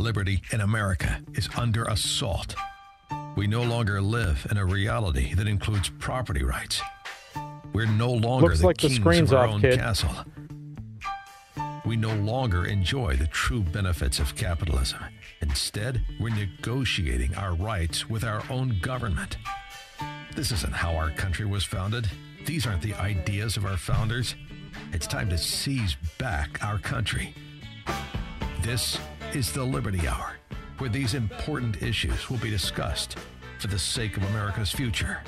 liberty in America is under assault. We no longer live in a reality that includes property rights. We're no longer Looks the like the kings screen's of our off, own kid. castle. We no longer enjoy the true benefits of capitalism. Instead, we're negotiating our rights with our own government. This isn't how our country was founded. These aren't the ideas of our founders. It's time to seize back our country. This is the Liberty Hour, where these important issues will be discussed for the sake of America's future.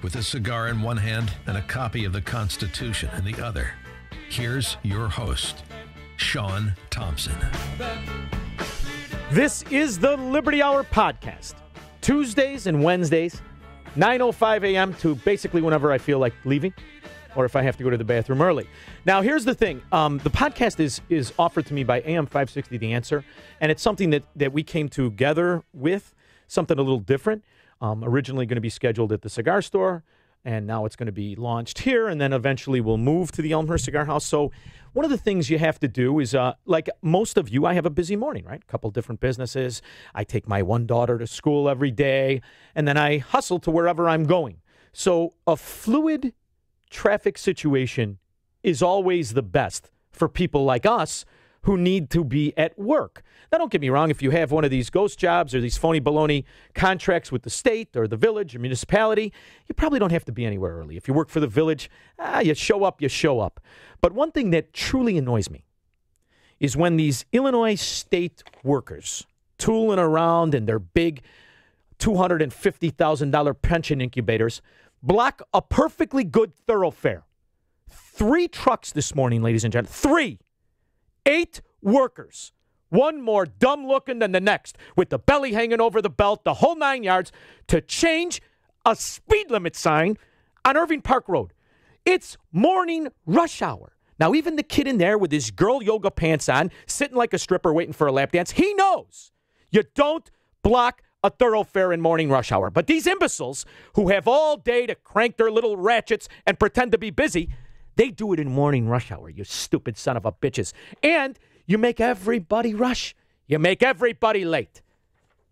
With a cigar in one hand and a copy of the Constitution in the other, here's your host, Sean Thompson. This is the Liberty Hour podcast. Tuesdays and Wednesdays, 9:05 a.m. to basically whenever I feel like leaving or if I have to go to the bathroom early. Now, here's the thing. The podcast is offered to me by AM 560 The Answer, and it's something that we came together with, something a little different. Originally going to be scheduled at the cigar store, and now it's going to be launched here, and then eventually we'll move to the Elmhurst Cigar House. So one of the things you have to do is, like most of you, I have a busy morning, right? A couple different businesses. I take my one daughter to school every day, and then I hustle to wherever I'm going. So a fluid traffic situation is always the best for people like us who need to be at work. Now, don't get me wrong. If you have one of these ghost jobs or these phony baloney contracts with the state or the village or municipality, you probably don't have to be anywhere early. If you work for the village, you show up, you show up. But one thing that truly annoys me is when these Illinois state workers tooling around in their big $250,000 pension incubators block a perfectly good thoroughfare. 3 trucks this morning, ladies and gentlemen. 3. 8 workers. One more dumb looking than the next, with the belly hanging over the belt, the whole 9 yards, to change a speed limit sign on Irving Park Road. It's morning rush hour. Now, even the kid in there with his girl yoga pants on, sitting like a stripper waiting for a lap dance, he knows you don't block a thoroughfare in morning rush hour. But these imbeciles who have all day to crank their little ratchets and pretend to be busy, they do it in morning rush hour, you stupid son of a bitches. And you make everybody rush. You make everybody late.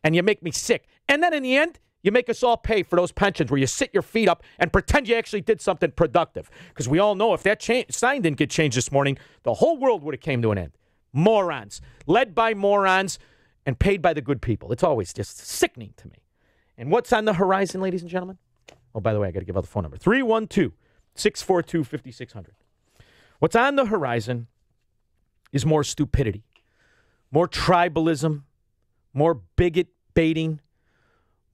And you make me sick. And then in the end, you make us all pay for those pensions where you sit your feet up and pretend you actually did something productive. Because we all know if that sign didn't get changed this morning, the whole world would have came to an end. Morons. Led by morons and paid by the good people. It's always just sickening to me. And what's on the horizon, ladies and gentlemen? Oh, by the way, I got to give out the phone number. 312-642-5600. What's on the horizon is more stupidity, more tribalism, more bigot baiting,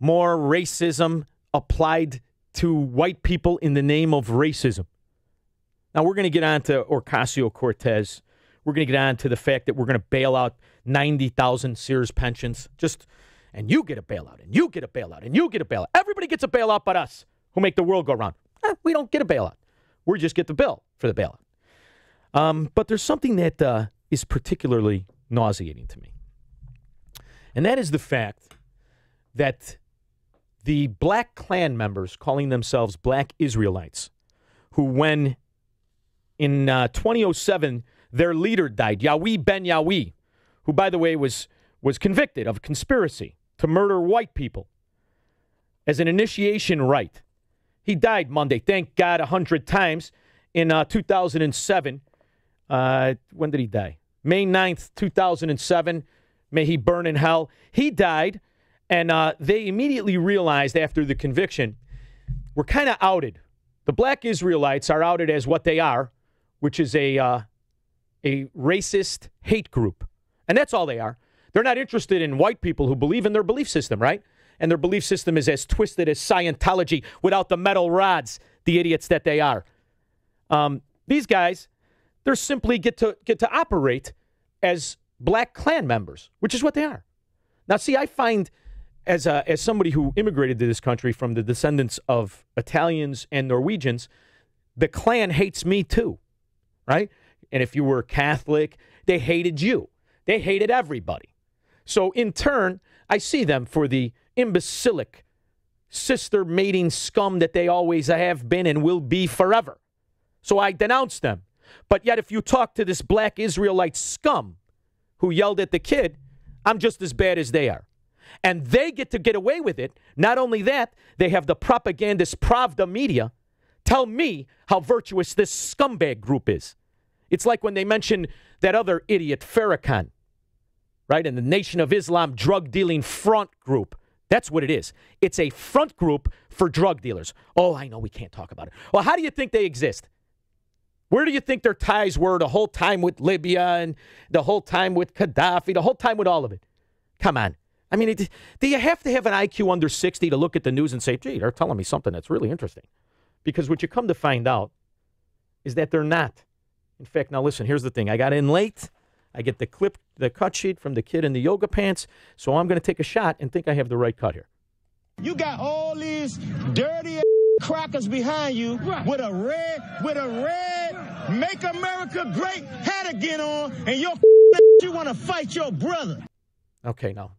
more racism applied to white people in the name of racism. Now, we're going to get on to Ocasio-Cortez. We're going to get on to the fact that we're going to bail out 90,000 Sears pensions. And you get a bailout, and you get a bailout, and you get a bailout. Everybody gets a bailout but us, who make the world go round. We don't get a bailout. We just get the bill for the bailout. But there's something that is particularly nauseating to me. And that is the fact that the Black Klan members calling themselves Black Israelites, who when in 2007 their leader died, Yawi Ben Yawi, who, by the way, was convicted of conspiracy to murder white people as an initiation rite. He died Monday, thank God, 100 times in 2007. When did he die? May 9th, 2007. May he burn in hell. He died, and they immediately realized after the conviction, we're kind of outed. The Black Israelites are outed as what they are, which is a racist hate group. And that's all they are. They're not interested in white people who believe in their belief system, right? And their belief system is as twisted as Scientology without the metal rods, the idiots that they are. These guys, they're simply get to operate as Black Klan members, which is what they are. Now, see, I find as somebody who immigrated to this country from the descendants of Italians and Norwegians, the Klan hates me too, right? And if you were Catholic, they hated you. They hated everybody. So in turn, I see them for the imbecilic sister mating scum that they always have been and will be forever. So I denounce them. But yet if you talk to this Black Israelite scum who yelled at the kid, I'm just as bad as they are. And they get away with it. Not only that, they have the propagandist Pravda media tell me how virtuous this scumbag group is. It's like when they mention that other idiot, Farrakhan, right? And the Nation of Islam drug-dealing front group. That's what it is. It's a front group for drug dealers. Oh, I know we can't talk about it. Well, how do you think they exist? Where do you think their ties were the whole time with Libya and the whole time with Gaddafi, the whole time with all of it? Come on. I mean, do you have to have an IQ under 60 to look at the news and say, gee, they're telling me something that's really interesting? Because what you come to find out is that they're not. In fact, now listen, here's the thing. I got in late. I get the cut sheet from the kid in the yoga pants, so I'm going to take a shot and think I have the right cut here. You got all these dirty crackers behind you with a red Make America Great hat again on, and you want to fight your brother. Okay, no.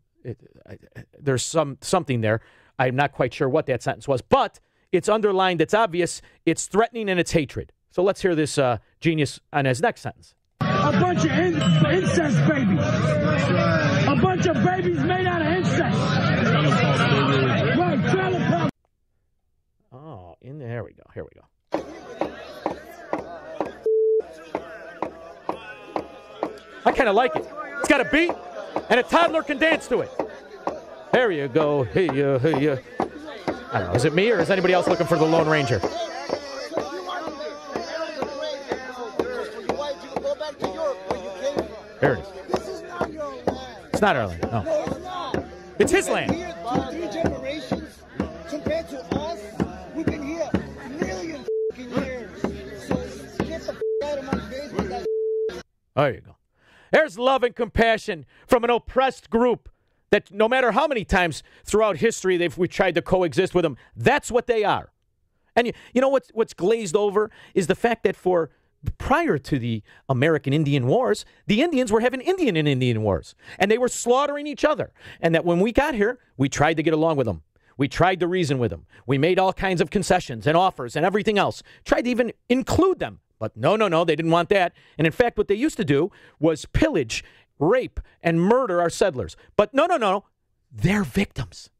There's something there. I'm not quite sure what that sentence was, but it's underlined, it's obvious, it's threatening, and it's hatred. So let's hear this genius on his next sentence. A bunch of incest babies. A bunch of babies made out of incest. Right, trailer park. Oh, there we go. Here we go. I kind of like it. It's got a beat, and a toddler can dance to it. There you go. Hey, hey, I don't know. Is it me, or is anybody else looking for the Lone Ranger? There it is. It's not our land. No. It's his land. 3 generations compared to us. We've been here million years. So get the out of my face with that. There you go. There's love and compassion from an oppressed group that no matter how many times throughout history we tried to coexist with them, that's what they are. And you know what's glazed over is the fact that prior to the American Indian Wars, the Indians were having Indian wars, and they were slaughtering each other. And that when we got here, we tried to get along with them. We tried to reason with them. We made all kinds of concessions and offers and everything else. Tried to even include them. But no, they didn't want that. And in fact, what they used to do was pillage, rape, and murder our settlers. But no, they're victims.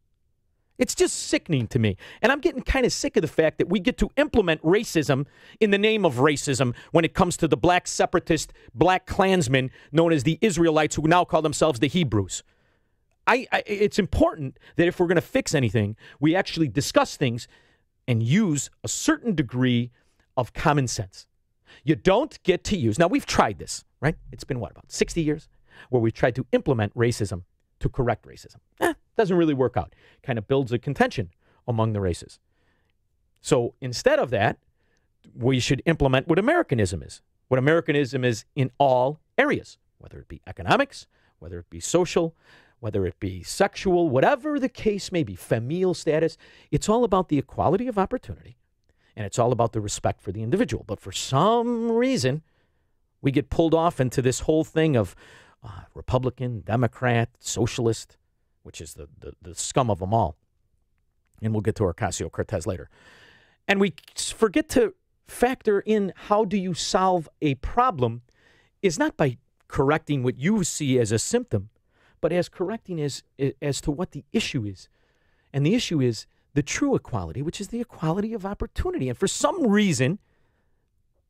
It's just sickening to me. And I'm getting kind of sick of the fact that we get to implement racism in the name of racism when it comes to the black separatist, black Klansmen known as the Israelites, who now call themselves the Hebrews. It's important that if we're going to fix anything, we actually discuss things and use a certain degree of common sense. You don't get to use... Now, we've tried this, right? It's been, about 60 years where we've tried to implement racism to correct racism. Doesn't really work out. Kind of builds a contention among the races. So instead of that, we should implement what Americanism is. What Americanism is in all areas, whether it be economics, whether it be social, whether it be sexual, whatever the case may be, familial status. It's all about the equality of opportunity, and it's all about the respect for the individual. But for some reason, we get pulled off into this whole thing of Republican, Democrat, socialist, which is the scum of them all. And we'll get to Ocasio-Cortez later. And we forget to factor in how do you solve a problem is not by correcting what you see as a symptom, but as correcting as to what the issue is. And the issue is the true equality, which is the equality of opportunity. And for some reason,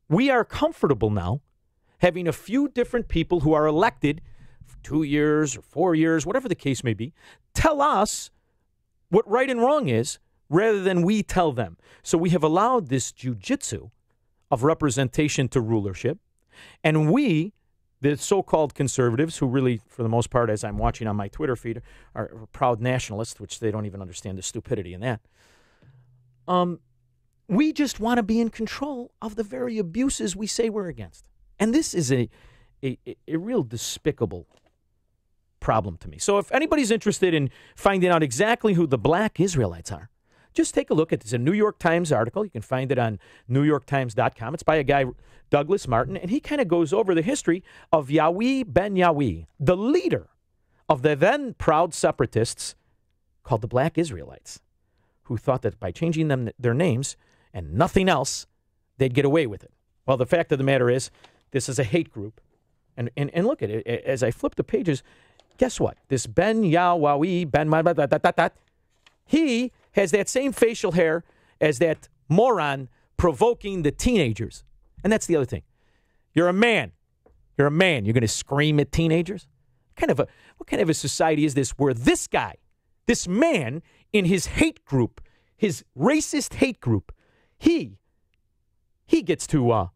we are comfortable now having a few different people who are elected for 2 years or 4 years, whatever the case may be, tell us what right and wrong is rather than we tell them. So we have allowed this jujitsu of representation to rulership. And we, the so-called conservatives, who really, for the most part, as I'm watching on my Twitter feed, are proud nationalists, which they don't even understand the stupidity in that. We just want to be in control of the very abuses we say we're against. And this is a real despicable problem to me. So if anybody's interested in finding out exactly who the black Israelites are, just take a look at this. It's a New York Times article. You can find it on NewYorkTimes.com. It's by a guy, Douglas Martin, and he kind of goes over the history of Yawi Ben Yawi, the leader of the then proud separatists called the Black Israelites, who thought that by changing their names and nothing else, they'd get away with it. Well, the fact of the matter is, this is a hate group. And look at it. As I flip the pages, guess what? This Ben Yawawi, he has that same facial hair as that moron provoking the teenagers. And that's the other thing. You're a man. You're a man. You're going to scream at teenagers? What kind of a society is this where this guy, this man in his hate group, his racist hate group, he gets to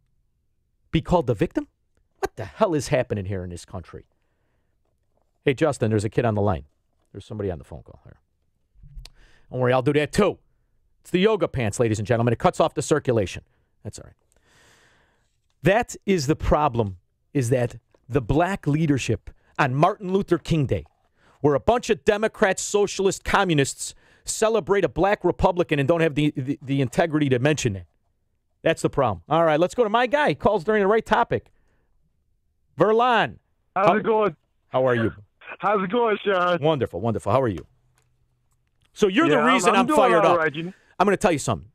be called the victim? What the hell is happening here in this country? Hey, Justin, there's a kid on the line. There's somebody on the phone call here. Don't worry, I'll do that too. It's the yoga pants, ladies and gentlemen. It cuts off the circulation. That's all right. That is the problem, is that the black leadership on Martin Luther King Day, where a bunch of Democrats, socialist, communists celebrate a black Republican and don't have the integrity to mention it. That's the problem. All right, let's go to my guy. He calls during the right topic. Verlan. How's it going? How are you? How's it going, Sean? Wonderful, wonderful. How are you? So you're the reason I'm fired up. Right. I'm going to tell you something.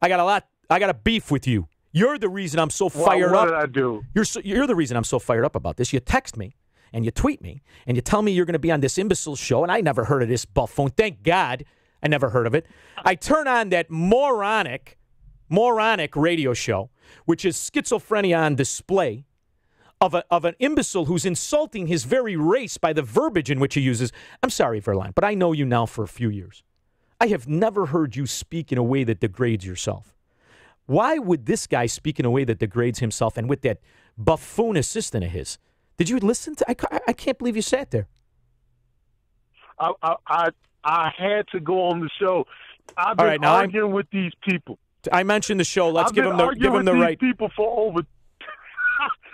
I got a beef with you. You're the reason I'm so fired up. What did I do? You're the reason I'm so fired up about this. You text me and you tweet me and you tell me you're going to be on this imbecile show, and I never heard of this buffoon. Thank God I never heard of it. I turn on that moronic radio show, which is schizophrenia on display, of an imbecile who's insulting his very race by the verbiage in which he uses. I'm sorry, Verlan, but I know you now for a few years. I have never heard you speak in a way that degrades yourself. Why would this guy speak in a way that degrades himself, and with that buffoon assistant of his? Did you listen to? I can't believe you sat there. I had to go on the show. I've been arguing with these people. I mentioned the show. Let's give them the right. People for over.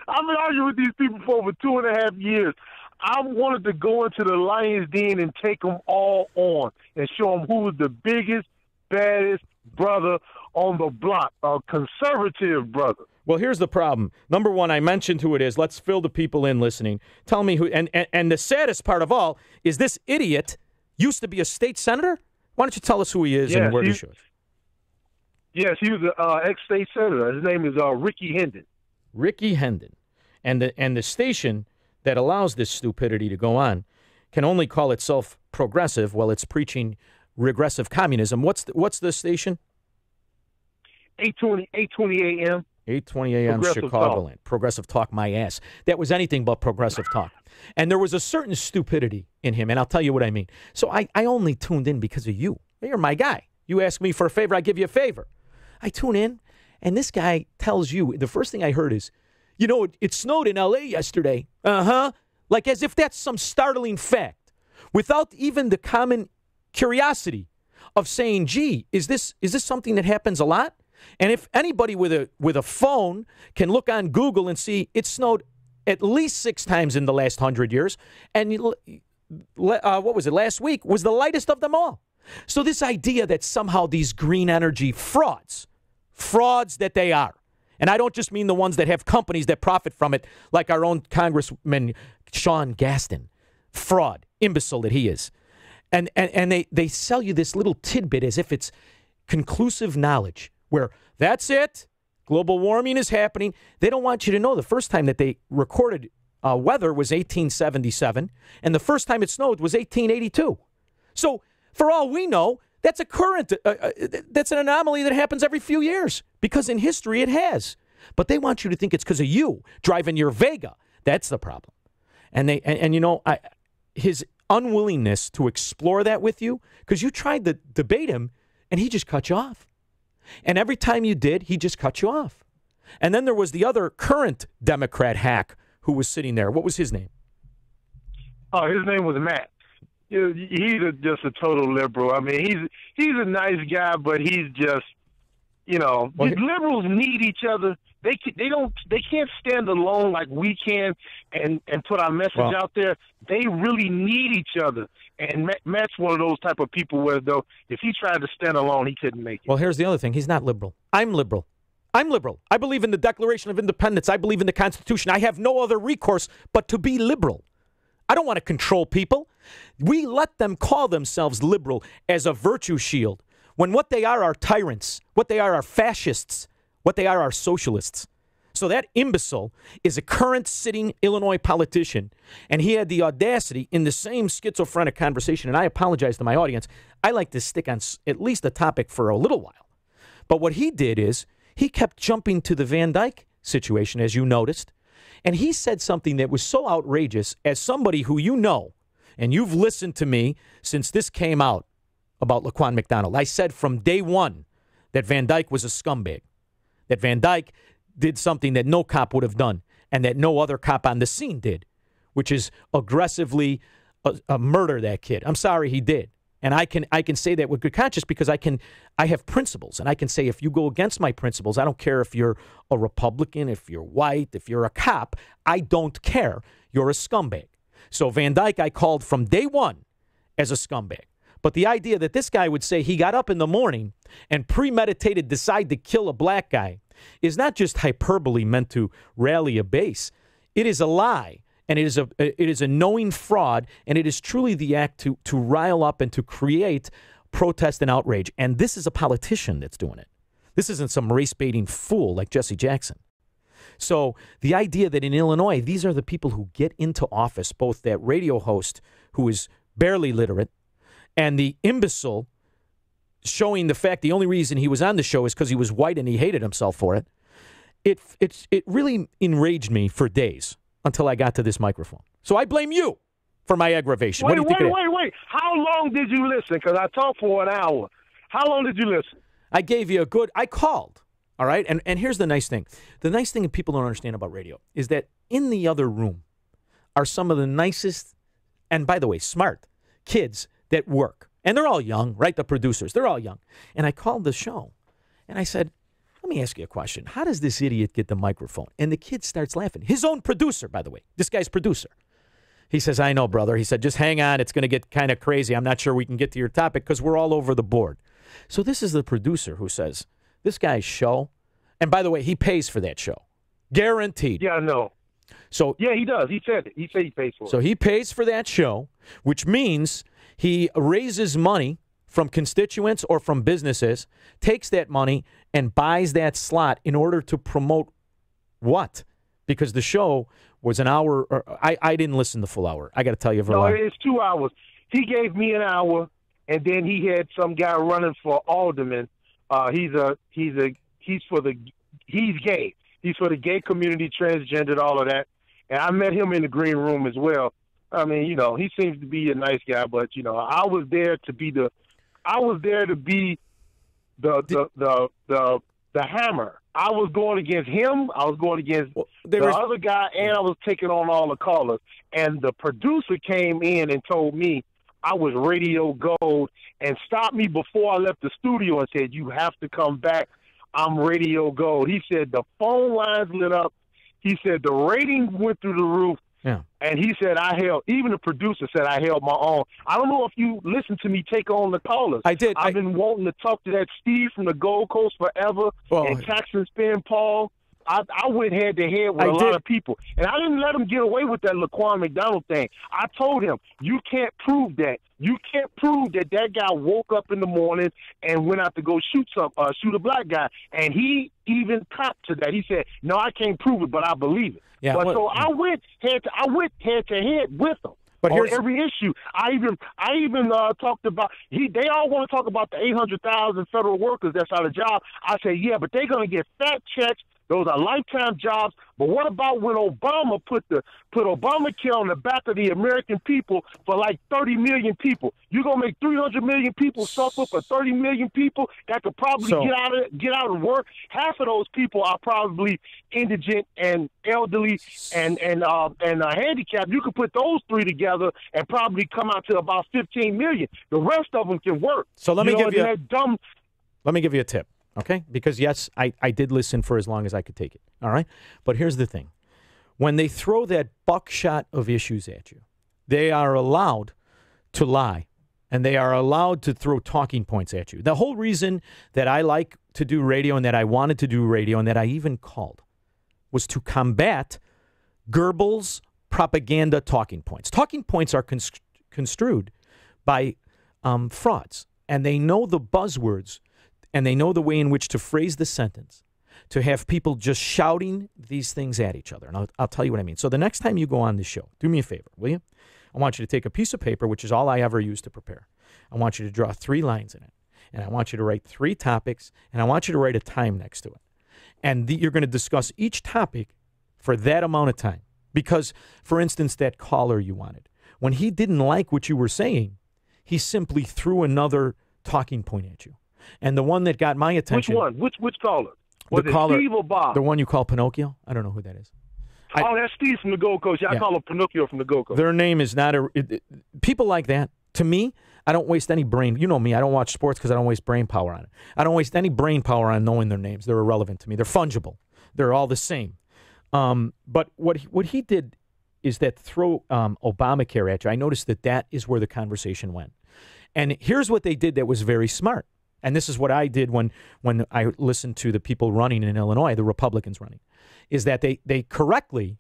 I've been arguing with these people for over 2.5 years. I wanted to go into the Lion's Den and take them all on and show them who was the biggest, baddest brother on the block, a conservative brother. Well, here's the problem. Number one, I mentioned who it is. Let's fill the people in listening. Tell me who. And the saddest part of all is this idiot used to be a state senator. Why don't you tell us who he is and where he shows? Yes, he was an ex-state senator. His name is Ricky Hendon. Ricky Hendon. And the station that allows this stupidity to go on can only call itself progressive while it's preaching regressive communism. What's the station? 820 a.m. 8:20 a.m. Chicagoland. Progressive talk, my ass. That was anything but progressive talk. And there was a certain stupidity in him, and I'll tell you what I mean. So I only tuned in because of you. You're my guy. You ask me for a favor, I give you a favor. I tune in, and this guy tells you, the first thing I heard is, it snowed in L.A. yesterday. Like as if that's some startling fact, without even the common curiosity of saying, gee, is this something that happens a lot? And if anybody with a phone can look on Google and see it snowed at least 6 times in the last 100 years, and what was it, last week was the lightest of them all. So this idea that somehow these green energy frauds that they are, and I don't just mean the ones that have companies that profit from it, like our own Congressman Sean Gaston, fraud, imbecile that he is. And they sell you this little tidbit as if it's conclusive knowledge, where that's it, global warming is happening. They don't want you to know the first time that they recorded weather was 1877, and the first time it snowed was 1882. So for all we know, that's a current, that's an anomaly that happens every few years, because in history it has. But they want you to think it's because of you driving your Vega. That's the problem. And his unwillingness to explore that with you, because you tried to debate him, and he just cut you off. And every time you did, he just cut you off. And then there was the other current Democrat hack who was sitting there. What was his name? Oh, his name was Matt. He's just a total liberal. I mean, he's a nice guy, but he's just, liberals need each other. They can't stand alone like we can and put our message out there. They really need each other. And Matt's one of those type of people where, though, if he tried to stand alone, he couldn't make it. Well, here's the other thing. He's not liberal. I'm liberal. I believe in the Declaration of Independence. I believe in the Constitution. I have no other recourse but to be liberal. I don't want to control people. We let them call themselves liberal as a virtue shield, when what they are tyrants, what they are fascists, what they are socialists. So that imbecile is a current sitting Illinois politician, and he had the audacity in the same schizophrenic conversation, and I apologize to my audience. I like to stick on at least a topic for a little while. But what he did is he kept jumping to the Van Dyke situation, as you noticed, and he said something that was so outrageous as somebody who you know, and you've listened to me since this came out about Laquan McDonald. I said from day one that Van Dyke was a scumbag, that Van Dyke did something that no cop would have done and that no other cop on the scene did, which is aggressively murder that kid. I'm sorry he did. And I can say that with good conscience because I have principles, and I can say if you go against my principles, I don't care if you're a Republican, if you're white, if you're a cop, I don't care. You're a scumbag. So Van Dyke I called from day one as a scumbag. But the idea that this guy would say he got up in the morning and premeditated decide to kill a black guy is not just hyperbole meant to rally a base. It is a lie, and it is a knowing fraud, and it is truly the act to rile up and to create protest and outrage. And this is a politician that's doing it. This isn't some race-baiting fool like Jesse Jackson. So the idea that in Illinois, these are the people who get into office, both that radio host who is barely literate and the imbecile showing the fact the only reason he was on the show is because he was white and he hated himself for it. It really enraged me for days until I got to this microphone. So I blame you for my aggravation. Wait. How long did you listen? Because I talked for an hour. How long did you listen? I gave you I called, all right? And here's the nice thing. The nice thing that people don't understand about radio is that in the other room are some of the nicest, and by the way, smart kids that work. And they're all young, right? The producers, they're all young. And I called the show, and I said, let me ask you a question. How does this idiot get the microphone? And the kid starts laughing. His own producer, by the way. This guy's producer. He says, I know, brother. He said, just hang on. It's going to get kind of crazy. I'm not sure we can get to your topic because we're all over the board. So this is the producer who says, this guy's show, and by the way, he pays for that show. Guaranteed. Yeah, I know. So yeah, he does. He said it. He said he pays for it. So he pays for that show, which means he raises money from constituents or from businesses, takes that money and buys that slot in order to promote what? Because the show was an hour. I didn't listen the full hour. I got to tell you, no, it's 2 hours. He gave me an hour, and then he had some guy running for alderman. He's gay. He's for the gay community, transgendered, all of that. And I met him in the green room as well. I mean, he seems to be a nice guy, but I was there to be the hammer. I was going against him. I was going against the other guy, and I was taking on all the callers. And the producer came in and told me I was radio gold and stopped me before I left the studio and said, you have to come back. I'm radio gold. He said the phone lines lit up. He said the ratings went through the roof. Yeah. And he said even the producer said I held my own. I don't know if you listened to me take on the callers. I did. I've been wanting to talk to that Steve from the Gold Coast forever and Jackson Spin Paul. I went head to head with a lot of people. And I didn't let him get away with that Laquan McDonald thing. I told him, you can't prove that. You can't prove that guy woke up in the morning and went out to go shoot a black guy. And he even copped to that. He said, no, I can't prove it, but I believe it. Yeah, so I went head to head with him. But on every issue, I even talked about they all want to talk about the 800,000 federal workers that's out of job. I say, yeah, but they're gonna get fat checks. Those are lifetime jobs. But what about when Obama put Obamacare on the back of the American people for like 30 million people? You're going to make 300 million people suffer for 30 million people that could probably get out and work. Half of those people are probably indigent and elderly and handicapped. You could put those three together and probably come out to about 15 million. The rest of them can work. So let me give you a tip. Okay? Because, yes, I did listen for as long as I could take it. All right? But here's the thing. When they throw that buckshot of issues at you, they are allowed to lie, and they are allowed to throw talking points at you. The whole reason that I like to do radio and that I wanted to do radio and that I even called was to combat Goebbels' propaganda talking points. Talking points are construed by frauds, and they know the buzzwords and they know the way in which to phrase the sentence. to have people just shouting these things at each other. And I'll tell you what I mean. So the next time you go on this show, do me a favor, will you? I want you to take a piece of paper, which is all I ever use to prepare. I want you to draw 3 lines in it. And I want you to write 3 topics, and I want you to write a time next to it. And you're going to discuss each topic for that amount of time. Because, for instance, that caller you wanted, when he didn't like what you were saying, he simply threw another talking point at you. And the one that got my attention... Which one? Which caller? Was the it caller, Steve or Bob? The one you call Pinocchio? I don't know who that is. That's Steve from the Gold Coast. I call him Pinocchio from the Gold Coast. Their name is not people like that. To me, I don't waste any brain. You know me. I don't watch sports because I don't waste brain power on it. I don't waste any brain power on knowing their names. They're irrelevant to me. They're fungible. They're all the same. But what he did is that throw Obamacare at you. I noticed that is where the conversation went. And here's what they did that was very smart. And this is what I did when I listened to the people running in Illinois, the Republicans running, is that they correctly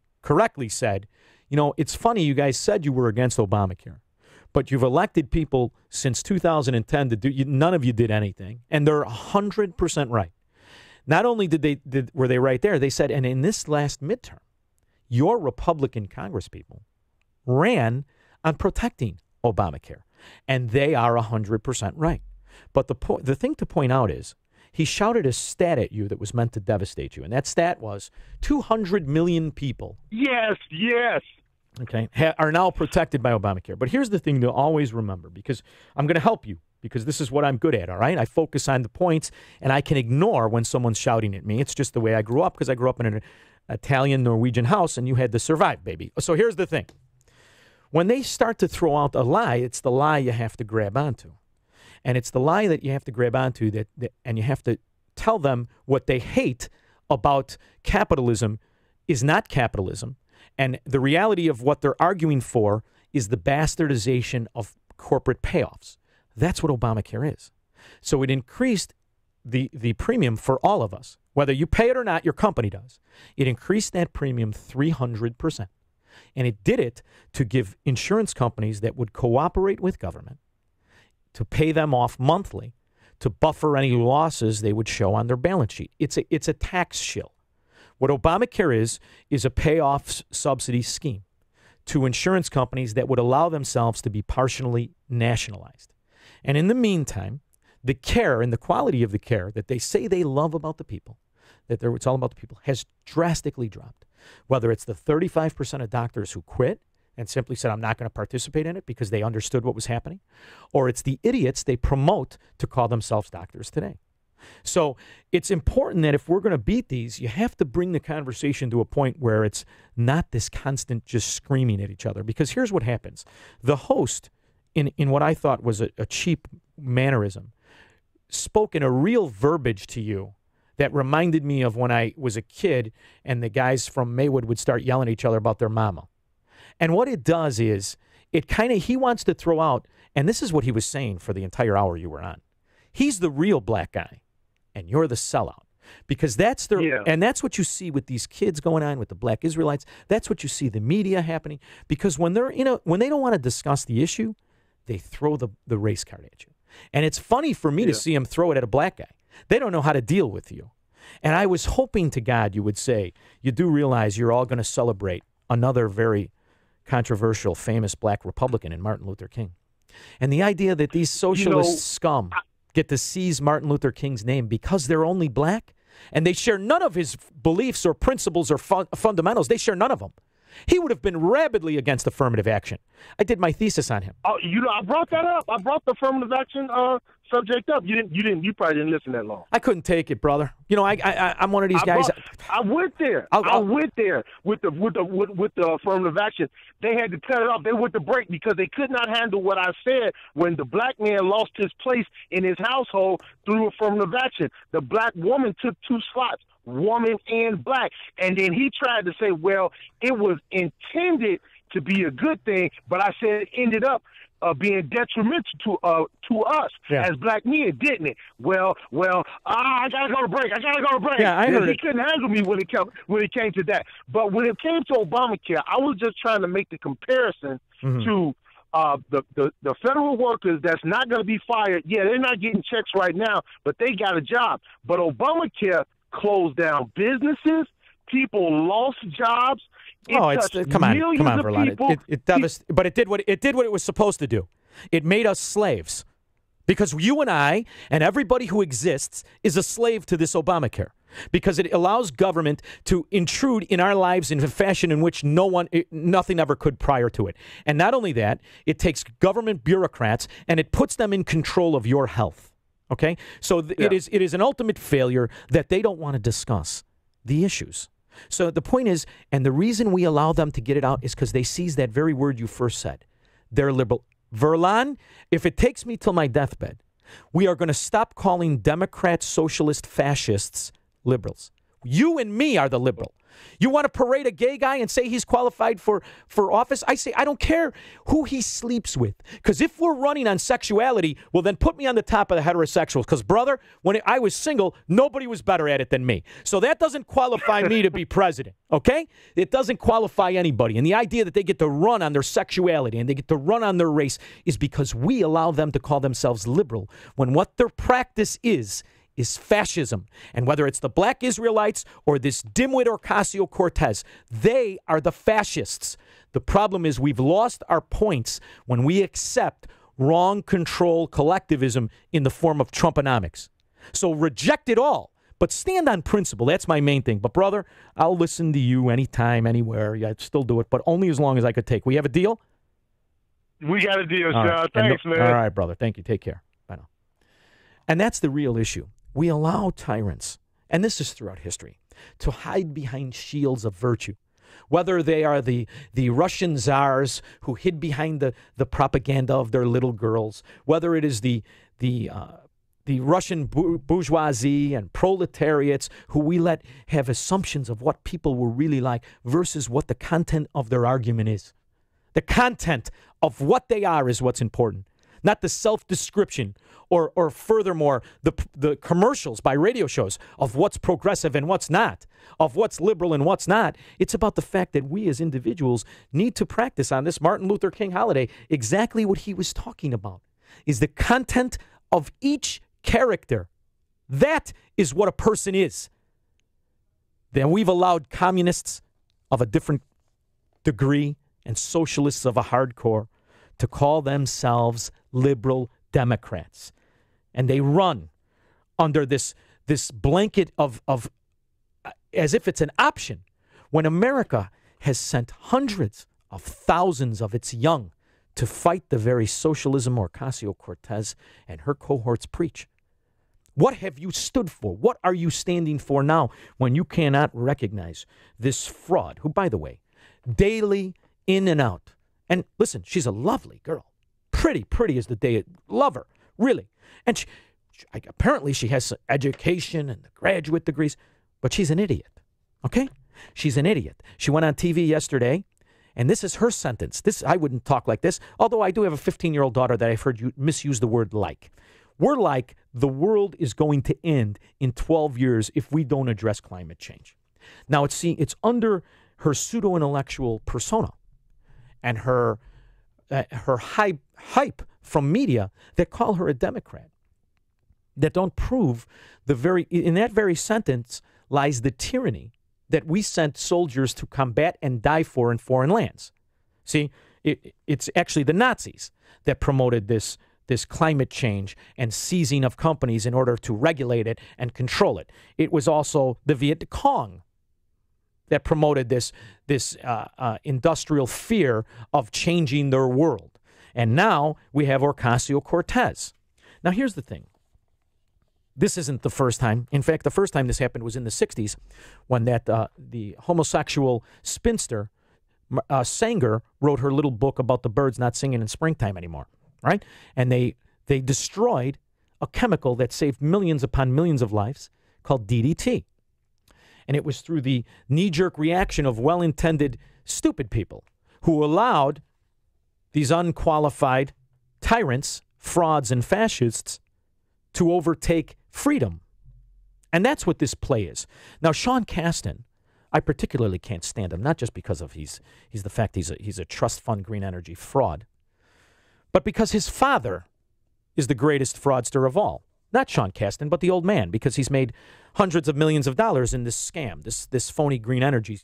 said, you know, it's funny you guys said you were against Obamacare, but you've elected people since 2010 to do. None of you did anything, and they're 100% right. Not only were they right there, they said, and in this last midterm, your Republican congresspeople ran on protecting Obamacare, and they are 100% right. But the thing to point out is he shouted a stat at you that was meant to devastate you, and that stat was 200 million people. Yes. Okay, are now protected by Obamacare. But here's the thing to always remember, because I'm going to help you, because this is what I'm good at, all right? I focus on the points, and I can ignore when someone's shouting at me. It's just the way I grew up, because I grew up in an Italian-Norwegian house, and you had to survive, baby. So here's the thing. When they start to throw out a lie, it's the lie you have to grab onto. And it's the lie that you have to grab onto and you have to tell them what they hate about capitalism is not capitalism. And the reality of what they're arguing for is the bastardization of corporate payoffs. That's what Obamacare is. So it increased the premium for all of us. Whether you pay it or not, your company does. It increased that premium 300%. And it did it to give insurance companies that would cooperate with government to pay them off monthly to buffer any losses they would show on their balance sheet. It's a tax shill. What Obamacare is a payoff subsidy scheme to insurance companies that would allow themselves to be partially nationalized. And in the meantime, the care and the quality of the care that they say they love about the people, it's all about the people, has drastically dropped. Whether it's the 35% of doctors who quit and simply said, I'm not going to participate in it because they understood what was happening, or it's the idiots they promote to call themselves doctors today. So it's important that if we're going to beat these, you have to bring the conversation to a point where it's not this constant just screaming at each other. Because here's what happens. The host, in what I thought was a cheap mannerism, spoke in a real verbiage to you that reminded me of when I was a kid and the guys from Maywood would start yelling at each other about their mama. And what it does is he wants to throw out, and this is what he was saying for the entire hour you were on. He's the real black guy, and you're the sellout. Because and that's what you see with these kids going on with the black Israelites. That's what you see the media happening. Because when when they don't want to discuss the issue, they throw the race card at you. And it's funny for me to see them throw it at a black guy. They don't know how to deal with you. And I was hoping to God you would say, you do realize you're all going to celebrate another very controversial, famous black Republican in Martin Luther King. And the idea that these socialist scum get to seize Martin Luther King's name because they're only black, and they share none of his beliefs or principles or fundamentals. They share none of them. He would have been rabidly against affirmative action. I did my thesis on him. Oh, I brought that up. I brought the affirmative action subject up. You probably didn't listen that long. I couldn't take it, brother. I'm one of these guys. I went there. I went there with the affirmative action. They had to cut it off. They went to break because they could not handle what I said when the black man lost his place in his household through affirmative action. The black woman took 2 slots, woman and black. And then he tried to say, well, it was intended to be a good thing, but I said it ended up being detrimental to us as black men, didn't it? Well, I gotta go to break. Yeah, I heard he couldn't handle me when it came to that. But when it came to Obamacare, I was just trying to make the comparison to the federal workers that's not going to be fired. Yeah, they're not getting checks right now, but they got a job. But Obamacare closed down businesses. People lost jobs. Come on, Verlon. But it did what it was supposed to do. It made us slaves. Because you and I and everybody who exists is a slave to this Obamacare. Because it allows government to intrude in our lives in a fashion in which nothing ever could prior to it. And not only that, it takes government bureaucrats and it puts them in control of your health. Okay? So it is an ultimate failure that they don't want to discuss the issues. So the point is, and the reason we allow them to get it out is because they seize that very word you first said. They're liberal. Verlon, if it takes me till my deathbed, we are going to stop calling Democrats, socialist, fascists liberals. You and me are the liberal. You want to parade a gay guy and say he's qualified for office? I say I don't care who he sleeps with. Because if we're running on sexuality, well, then put me on the top of the heterosexuals. Because, brother, when I was single, nobody was better at it than me. So that doesn't qualify me to be president, okay? It doesn't qualify anybody. And the idea that they get to run on their sexuality and they get to run on their race is because we allow them to call themselves liberal when what their practice is fascism. And whether it's the black Israelites or this dimwit Ocasio-Cortez, they are the fascists. The problem is we've lost our points when we accept wrong control collectivism in the form of Trumponomics. So reject it all, but stand on principle. That's my main thing. But, brother, I'll listen to you anytime, anywhere. Yeah, I'd still do it, but only as long as I could take. We have a deal? We got a deal, Sean. Right. Thanks, man. All right, brother. Thank you. Take care. Bye now. And that's the real issue. We allow tyrants, and this is throughout history, to hide behind shields of virtue. Whether they are the Russian czars who hid behind the propaganda of their little girls, whether it is the Russian bourgeoisie and proletariats who we let have assumptions of what people were really like versus what the content of their argument is. The content of what they are is what's important, not the self-description or furthermore, the commercials by radio shows of what's progressive and what's not, of what's liberal and what's not. It's about the fact that we as individuals need to practice on this Martin Luther King holiday exactly what he was talking about, is the content of each character. That is what a person is. Then we've allowed communists of a different degree and socialists of a hardcore to call themselves liberal Democrats. And they run under this blanket of as if it's an option, when America has sent hundreds of thousands of its young to fight the very socialism Ocasio-Cortez and her cohorts preach. What have you stood for? What are you standing for now when you cannot recognize this fraud, who, by the way, daily in and out. And listen, she's a lovely girl. Pretty as the day. Love her, really. And apparently she has some education and the graduate degrees, but she's an idiot, okay? She's an idiot. She went on TV yesterday, and this is her sentence. I wouldn't talk like this, although I do have a 15-year-old daughter that I've heard you misuse the word like. We're like, the world is going to end in 12 years if we don't address climate change. Now, it's under her pseudo-intellectual persona and her hype from media that call her a Democrat, that don't prove in that very sentence lies the tyranny that we sent soldiers to combat and die for in foreign lands. See, it's actually the Nazis that promoted this climate change and seizing of companies in order to regulate it and control it. It was also the Viet Cong that promoted this industrial fear of changing their world. And now we have Ocasio-Cortez. Now, here's the thing. This isn't the first time. In fact, the first time this happened was in the 60s when the homosexual spinster Sanger wrote her little book about the birds not singing in springtime anymore, right? And they destroyed a chemical that saved millions upon millions of lives called DDT. And it was through the knee-jerk reaction of well-intended stupid people who allowed these unqualified tyrants, frauds, and fascists to overtake freedom. And that's what this play is. Now, Sean Casten, I particularly can't stand him, not just because of he's the fact he's a trust fund green energy fraud, but because his father is the greatest fraudster of all. Not Sean Casten, but the old man, because he's made hundreds of millions of dollars in this scam, this phony green energy,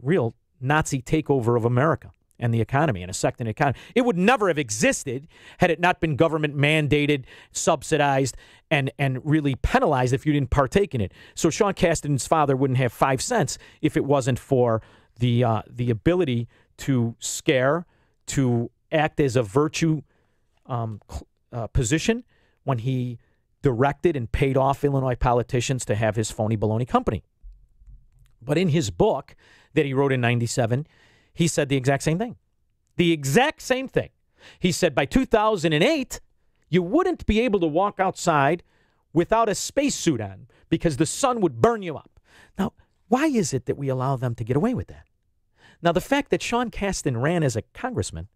real Nazi takeover of America and the economy and a sect in the economy. It would never have existed had it not been government mandated, subsidized, and really penalized if you didn't partake in it. So Sean Casten's father wouldn't have 5 cents if it wasn't for the ability to scare, to act as a virtue position when he directed and paid off Illinois politicians to have his phony baloney company. But in his book that he wrote in 97, he said the exact same thing. The exact same thing. He said by 2008, you wouldn't be able to walk outside without a spacesuit on because the sun would burn you up. Now, why is it that we allow them to get away with that? Now, the fact that Sean Casten ran as a congressman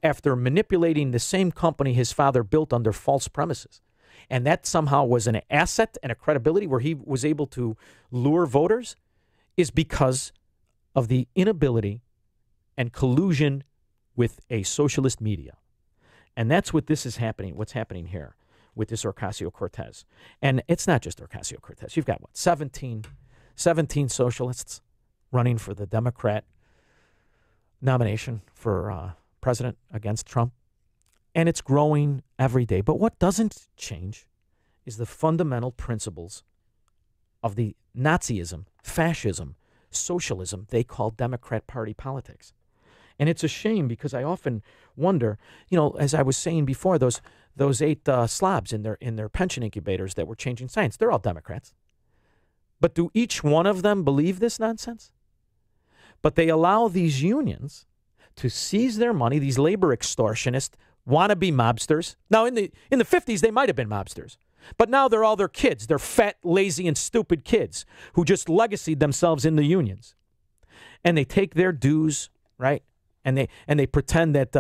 after manipulating the same company his father built under false premises, and that somehow was an asset and a credibility where he was able to lure voters, is because of the inability and collusion with a socialist media. And that's what this is happening, what's happening here with this Ocasio-Cortez. And it's not just Ocasio-Cortez. You've got, 17 socialists running for the Democrat nomination for president against Trump. And it's growing every day. But what doesn't change is the fundamental principles of the Nazism, fascism, socialism they call Democrat Party politics. And it's a shame because I often wonder, as I was saying before, those 8 slobs in their pension incubators that were changing science, they're all Democrats. But do each one of them believe this nonsense? But they allow these unions to seize their money, these labor extortionists, wannabe mobsters. Now, in the 50s, they might have been mobsters. But now they're all their kids. They're fat, lazy, and stupid kids who just legacied themselves in the unions. And they take their dues, right? And they pretend that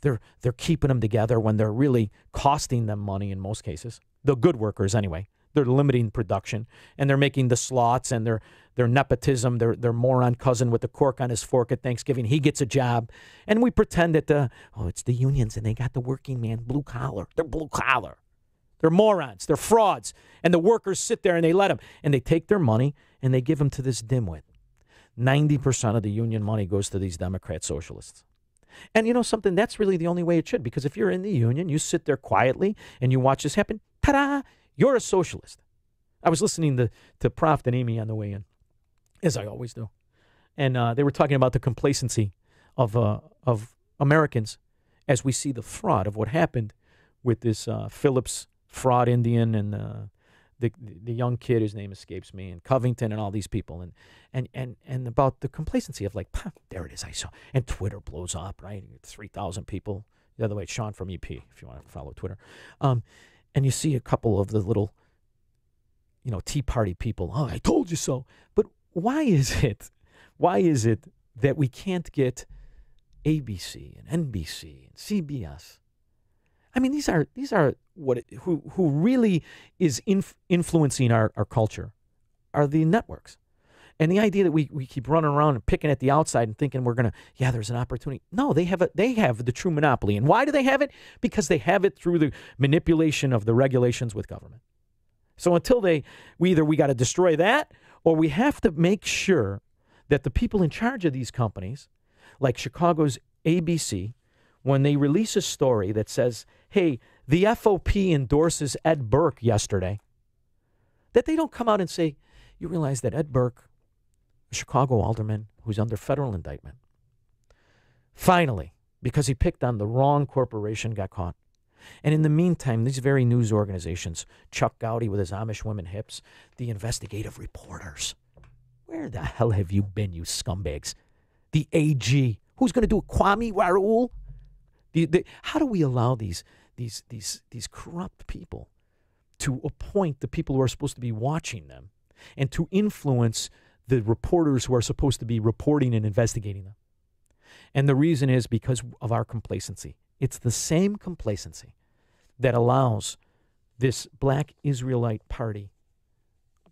they're keeping them together when they're really costing them money in most cases. The good workers, anyway. They're limiting production, and they're making the slots and their nepotism, their moron cousin with the cork on his fork at Thanksgiving. He gets a job, and we pretend that it's the unions and they got the working man blue collar. They're blue collar. They're morons. They're frauds. And the workers sit there and they let them. And they take their money and they give them to this dimwit. 90% of the union money goes to these Democrat socialists. And you know something? That's really the only way it should. Because if you're in the union, you sit there quietly and you watch this happen. Ta-da! You're a socialist. I was listening to Proft and Amy on the way in, as I always do. And they were talking about the complacency of Americans as we see the fraud of what happened with this Phillips fraud Indian and the young kid, his name escapes me, and Covington and all these people, and about the complacency of there it is, I saw, and Twitter blows up, right? 3,000 people. The other way, Sean from EP, if you want to follow Twitter, and you see a couple of the little, Tea Party people. Oh, I told you so. But why is it that we can't get ABC and NBC and CBS? I mean, these are who really is influencing our culture are the networks. And the idea that we keep running around and picking at the outside and thinking we're going to, there's an opportunity. No, they have the true monopoly. And why do they have it? Because they have it through the manipulation of the regulations with government. So until we got to destroy that, or we have to make sure that the people in charge of these companies, like Chicago's ABC, when they release a story that says, hey, the FOP endorses Ed Burke yesterday, that they don't come out and say, you realize that Ed Burke, a Chicago alderman who's under federal indictment, finally, because he picked on the wrong corporation, got caught. And in the meantime, these very news organizations, Chuck Gowdy with his Amish women hips, the investigative reporters, where the hell have you been, you scumbags? The AG, who's going to do it? Kwame Raoul? How do we allow these corrupt people to appoint the people who are supposed to be watching them and to influence the reporters who are supposed to be reporting and investigating them? And the reason is because of our complacency. It's the same complacency that allows this black Israelite party,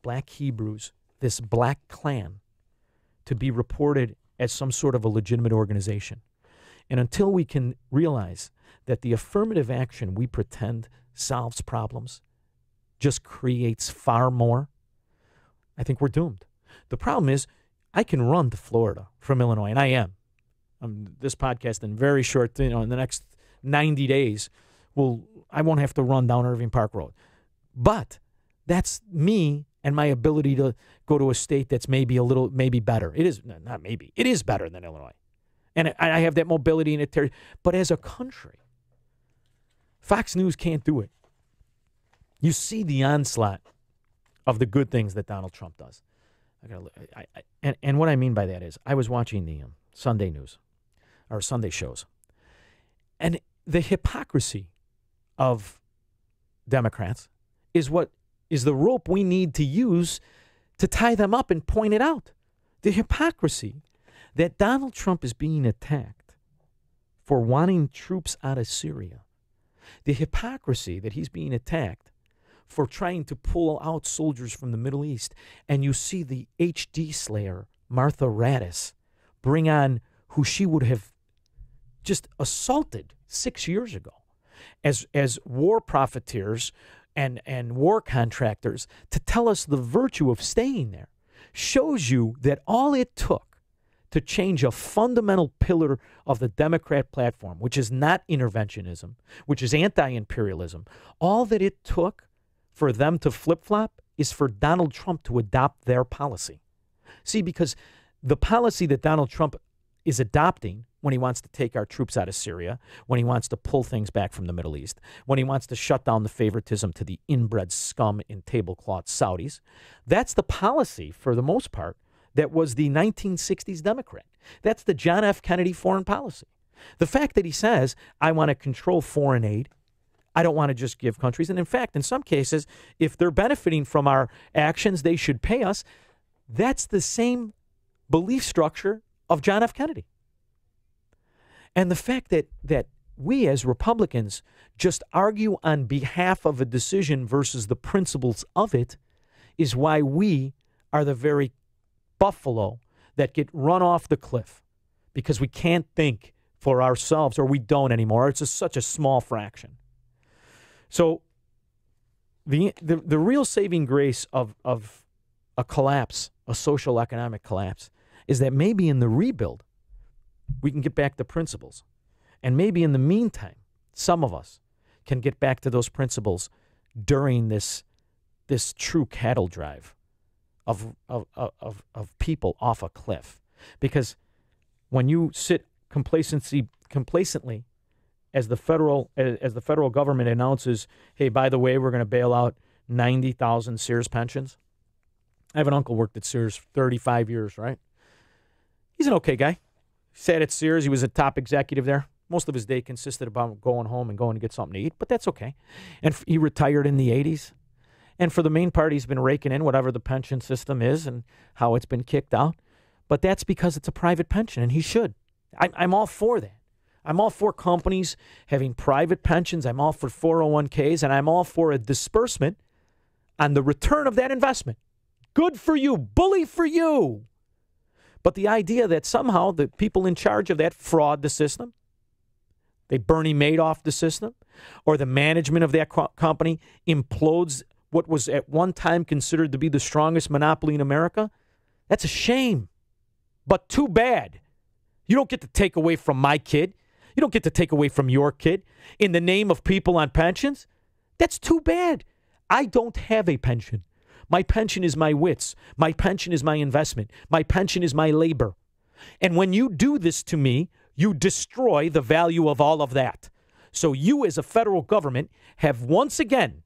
black Hebrews, this black clan, to be reported as some sort of a legitimate organization. And until we can realize that the affirmative action we pretend solves problems just creates far more, I think we're doomed. The problem is I can run to Florida from Illinois, and I am. This podcast in very short, in the next 90 days, I won't have to run down Irving Park Road. But that's me and my ability to go to a state that's maybe better. It is, not maybe, it is better than Illinois. And I have that mobility in it. But as a country, Fox News can't do it. You see the onslaught of the good things that Donald Trump does. And what I mean by that is I was watching the Sunday news, or Sunday shows, and the hypocrisy of Democrats is what is the rope we need to use to tie them up and point it out. The hypocrisy that Donald Trump is being attacked for wanting troops out of Syria. The hypocrisy that he's being attacked for trying to pull out soldiers from the Middle East. And you see the HD slayer, Martha Raddatz, bring on who she would have just assaulted 6 years ago as war profiteers and war contractors to tell us the virtue of staying there. Shows you that all it took to change a fundamental pillar of the Democrat platform, which is not interventionism, which is anti-imperialism, all that it took for them to flip-flop is for Donald Trump to adopt their policy. See, because the policy that Donald Trump is adopting when he wants to take our troops out of Syria, when he wants to pull things back from the Middle East, when he wants to shut down the favoritism to the inbred scum in tablecloth Saudis, that's the policy, for the most part, that was the 1960s Democrat. That's the John F. Kennedy foreign policy. The fact that he says, I want to control foreign aid, I don't want to just give countries, and in fact, in some cases, if they're benefiting from our actions, they should pay us, that's the same belief structure of John F. Kennedy. And the fact that we as Republicans just argue on behalf of a decision versus the principles of it is why we are the very buffalo that get run off the cliff because we can't think for ourselves, or we don't anymore. It's such a small fraction. So the real saving grace of a collapse, a social economic collapse, is that maybe in the rebuild, we can get back to principles. And maybe in the meantime, some of us can get back to those principles during this true cattle drive of people off a cliff. Because when you sit complacently as the federal government announces, hey, by the way, we're going to bail out 90,000 Sears pensions. I have an uncle worked at Sears 35 years, right? He's an okay guy. Sat at Sears. He was a top executive there. Most of his day consisted about going home and going to get something to eat, but that's okay. And he retired in the 80s. And for the main part, he's been raking in whatever the pension system is and how it's been kicked out. But that's because it's a private pension, and he should. I'm all for that. I'm all for companies having private pensions. I'm all for 401ks, and I'm all for a disbursement on the return of that investment. Good for you. Bully for you. But the idea that somehow the people in charge of that fraud the system, they Bernie Madoff the system, or the management of that company implodes what was at one time considered to be the strongest monopoly in America, that's a shame. But too bad. You don't get to take away from my kid. You don't get to take away from your kid in the name of people on pensions. That's too bad. I don't have a pension. My pension is my wits. My pension is my investment. My pension is my labor. And when you do this to me, you destroy the value of all of that. So you as a federal government have once again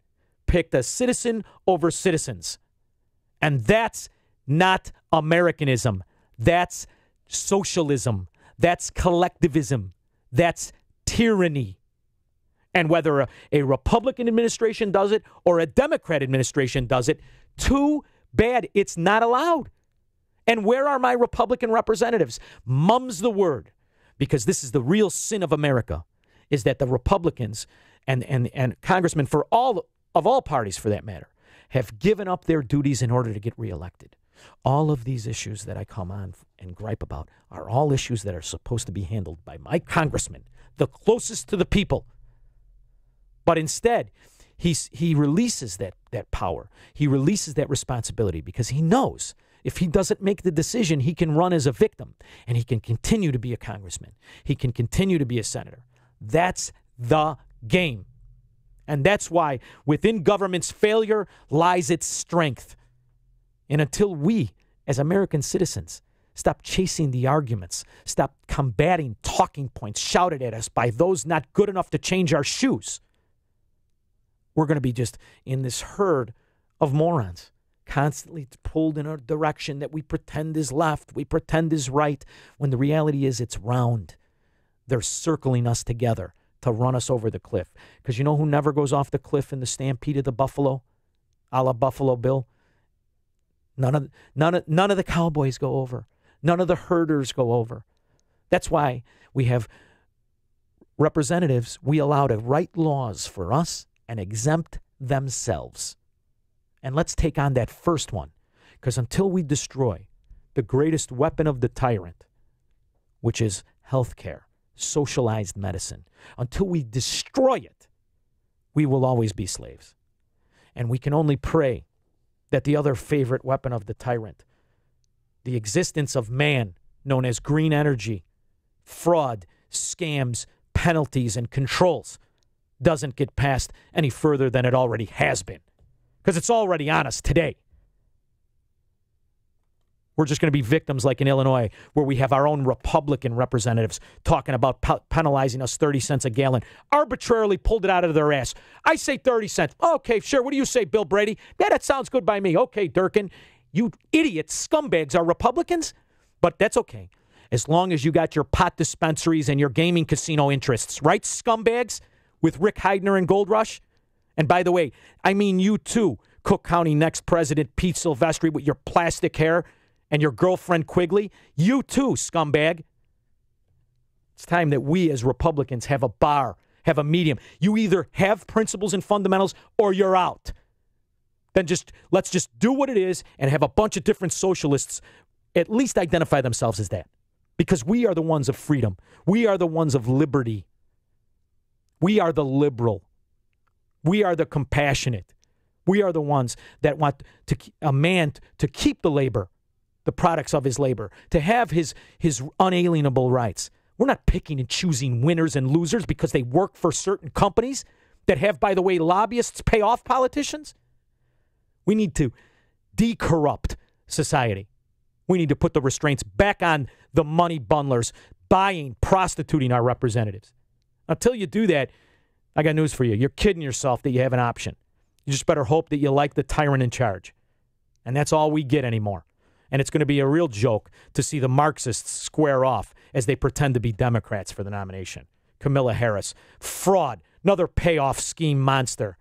picked a citizen over citizens. And that's not Americanism. That's socialism. That's collectivism. That's tyranny. And whether a Republican administration does it or a Democrat administration does it, too bad. It's not allowed. And where are my Republican representatives? Mum's the word. Because this is the real sin of America, is that the Republicans and congressmen for all parties, for that matter, have given up their duties in order to get reelected. All of these issues that I come on and gripe about are all issues that are supposed to be handled by my congressman, the closest to the people. But instead, he releases that power. He releases that responsibility because he knows if he doesn't make the decision, he can run as a victim and he can continue to be a congressman. He can continue to be a senator. That's the game. And that's why within government's failure lies its strength. And until we, as American citizens, stop chasing the arguments, stop combating talking points shouted at us by those not good enough to change our shoes, we're going to be just in this herd of morons, constantly pulled in a direction that we pretend is left, we pretend is right, when the reality is it's round. They're circling us together to run us over the cliff. Because you know who never goes off the cliff in the stampede of the buffalo, a la Buffalo Bill? None of the cowboys go over. None of the herders go over. That's why we have representatives we allow to write laws for us and exempt themselves. And let's take on that first one, because until we destroy the greatest weapon of the tyrant, which is healthcare, socialized medicine, until we destroy it, we will always be slaves. And we can only pray that the other favorite weapon of the tyrant, the existence of man, known as green energy, fraud, scams, penalties, and controls, doesn't get passed any further than it already has been. Because it's already on us today. We're just going to be victims like in Illinois, where we have our own Republican representatives talking about penalizing us 30 cents a gallon. Arbitrarily pulled it out of their ass. I say 30 cents. Okay, sure. What do you say, Bill Brady? Yeah, that sounds good by me. Okay, Durkin. You idiots, scumbags are Republicans. But that's okay. As long as you got your pot dispensaries and your gaming casino interests. Right, scumbags? With Rick Heidner and Gold Rush? And by the way, I mean you too, Cook County next president Pete Silvestri with your plastic hair and your girlfriend Quigley. You too, scumbag. It's time that we as Republicans have a bar, have a medium. You either have principles and fundamentals or you're out. Then let's just do what it is and have a bunch of different socialists at least identify themselves as that. Because we are the ones of freedom. We are the ones of liberty. We are the liberal. We are the compassionate. We are the ones that want a man to keep the labor, the products of his labor, to have his unalienable rights. We're not picking and choosing winners and losers because they work for certain companies that have, by the way, lobbyists pay off politicians. We need to decorrupt society. We need to put the restraints back on the money bundlers buying, prostituting our representatives. Until you do that, I got news for you. You're kidding yourself that you have an option. You just better hope that you like the tyrant in charge. And that's all we get anymore. And it's going to be a real joke to see the Marxists square off as they pretend to be Democrats for the nomination. Kamala Harris. Fraud. Another payoff scheme monster.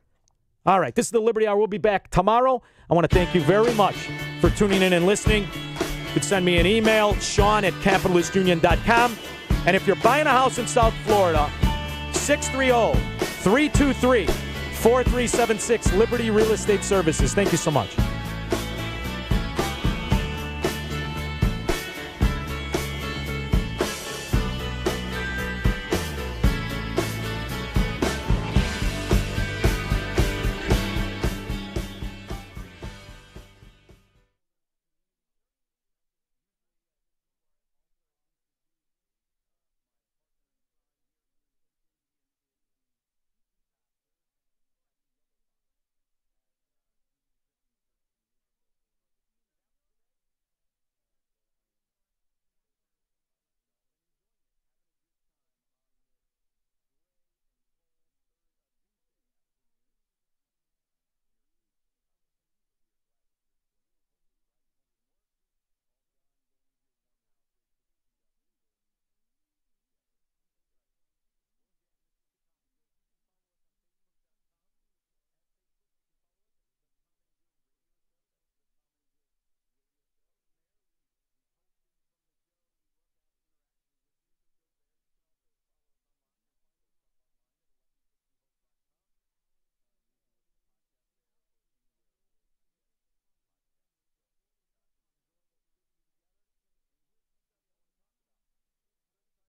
All right, this is the Liberty Hour. We'll be back tomorrow. I want to thank you very much for tuning in and listening. You could send me an email, Sean@capitalistunion.com. And if you're buying a house in South Florida, 630-323-4376, Liberty Real Estate Services. Thank you so much.